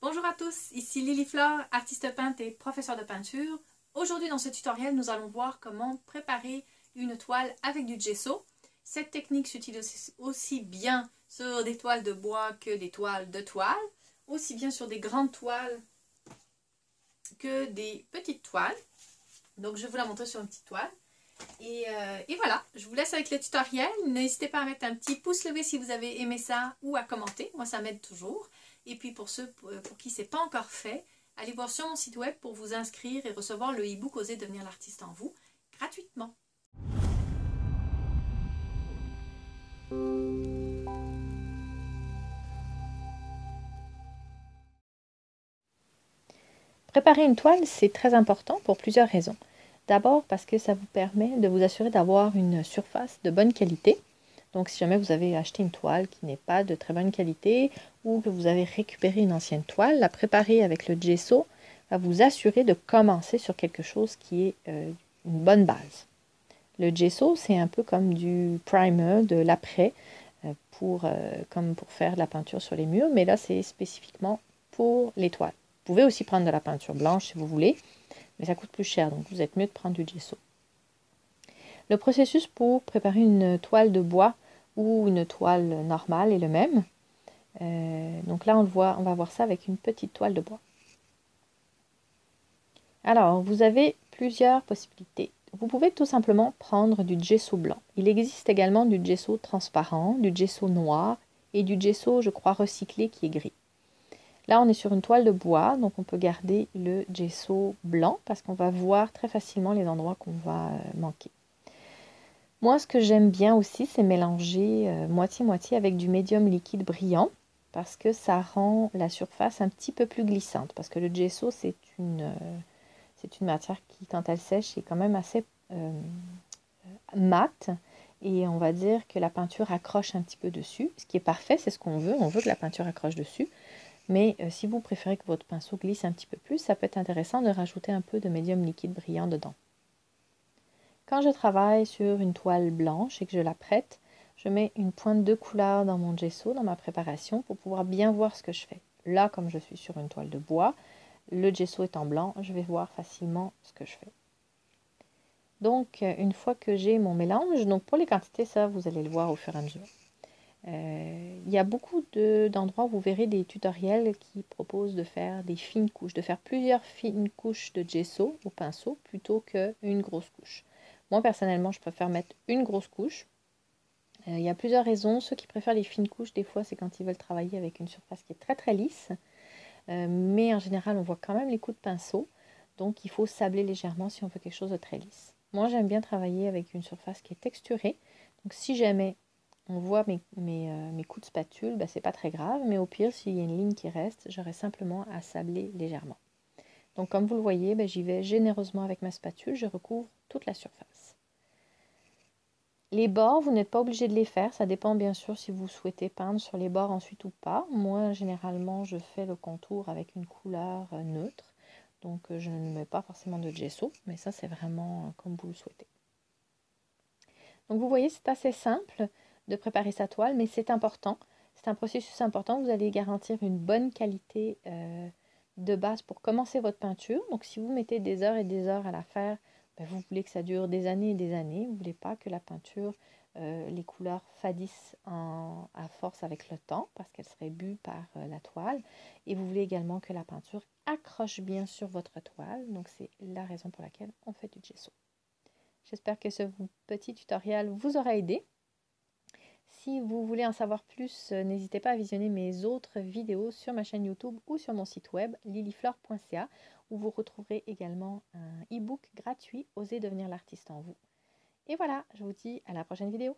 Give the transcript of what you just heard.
Bonjour à tous, ici Lily Flore, artiste peintre et professeure de peinture. Aujourd'hui dans ce tutoriel, nous allons voir comment préparer une toile avec du gesso. Cette technique s'utilise aussi bien sur des toiles de bois que des toiles de toile, aussi bien sur des grandes toiles que des petites toiles. Donc je vais vous la montrer sur une petite toile. Et voilà, je vous laisse avec le tutoriel. N'hésitez pas à mettre un petit pouce levé si vous avez aimé ça ou à commenter. Moi, ça m'aide toujours. Et puis pour ceux pour qui ce n'est pas encore fait, allez voir sur mon site web pour vous inscrire et recevoir le e-book Osez devenir l'artiste en vous gratuitement. Préparer une toile, c'est très important pour plusieurs raisons. D'abord parce que ça vous permet de vous assurer d'avoir une surface de bonne qualité. Donc si jamais vous avez acheté une toile qui n'est pas de très bonne qualité ou que vous avez récupéré une ancienne toile, la préparer avec le gesso va vous assurer de commencer sur quelque chose qui est une bonne base. Le gesso, c'est un peu comme du primer, de l'après, comme pour faire de la peinture sur les murs, mais là c'est spécifiquement pour les toiles. Vous pouvez aussi prendre de la peinture blanche si vous voulez, mais ça coûte plus cher, donc vous êtes mieux de prendre du gesso. Le processus pour préparer une toile de bois ou une toile normale est le même. Donc là, on va voir ça avec une petite toile de bois. Alors, vous avez plusieurs possibilités. Vous pouvez tout simplement prendre du gesso blanc. Il existe également du gesso transparent, du gesso noir et du gesso, je crois, recyclé qui est gris. Là, on est sur une toile de bois, donc on peut garder le gesso blanc parce qu'on va voir très facilement les endroits qu'on va manquer. Moi, ce que j'aime bien aussi, c'est mélanger moitié-moitié avec du médium liquide brillant parce que ça rend la surface un petit peu plus glissante. Parce que le gesso, c'est une matière qui, quand elle sèche, est quand même assez mate. Et on va dire que la peinture accroche un petit peu dessus. Ce qui est parfait, c'est ce qu'on veut. On veut que la peinture accroche dessus. Mais si vous préférez que votre pinceau glisse un petit peu plus, ça peut être intéressant de rajouter un peu de médium liquide brillant dedans. Quand je travaille sur une toile blanche et que je la prête, je mets une pointe de couleur dans mon gesso, dans ma préparation, pour pouvoir bien voir ce que je fais. Là, comme je suis sur une toile de bois, le gesso étant blanc, je vais voir facilement ce que je fais. Donc, une fois que j'ai mon mélange, donc pour les quantités, ça, vous allez le voir au fur et à mesure. Il y a beaucoup d'endroits où vous verrez des tutoriels qui proposent de faire des fines couches, de faire plusieurs fines couches de gesso au pinceau plutôt qu'une grosse couche. Moi, personnellement, je préfère mettre une grosse couche. Il y a plusieurs raisons. Ceux qui préfèrent les fines couches, des fois, c'est quand ils veulent travailler avec une surface qui est très très lisse. Mais en général, on voit quand même les coups de pinceau. Donc, il faut sabler légèrement si on veut quelque chose de très lisse. Moi, j'aime bien travailler avec une surface qui est texturée. Donc, si jamais on voit mes coups de spatule, ben, c'est pas très grave. Mais au pire, s'il y a une ligne qui reste, j'aurai simplement à sabler légèrement. Donc, comme vous le voyez, ben, j'y vais généreusement avec ma spatule. Je recouvre toute la surface. Les bords, vous n'êtes pas obligé de les faire. Ça dépend bien sûr si vous souhaitez peindre sur les bords ensuite ou pas. Moi, généralement, je fais le contour avec une couleur neutre. Donc, je ne mets pas forcément de gesso. Mais ça, c'est vraiment comme vous le souhaitez. Donc, vous voyez, c'est assez simple de préparer sa toile, mais c'est important. C'est un processus important. Vous allez garantir une bonne qualité de base pour commencer votre peinture. Donc, si vous mettez des heures et des heures à la faire, ben, vous voulez que ça dure des années et des années. Vous ne voulez pas que la peinture, les couleurs fadissent à force avec le temps parce qu'elle serait bue par la toile. Et vous voulez également que la peinture accroche bien sur votre toile. Donc, c'est la raison pour laquelle on fait du gesso. J'espère que ce petit tutoriel vous aura aidé. Si vous voulez en savoir plus, n'hésitez pas à visionner mes autres vidéos sur ma chaîne YouTube ou sur mon site web lilyflore.ca où vous retrouverez également un e-book gratuit Osez devenir l'artiste en vous. Et voilà, je vous dis à la prochaine vidéo.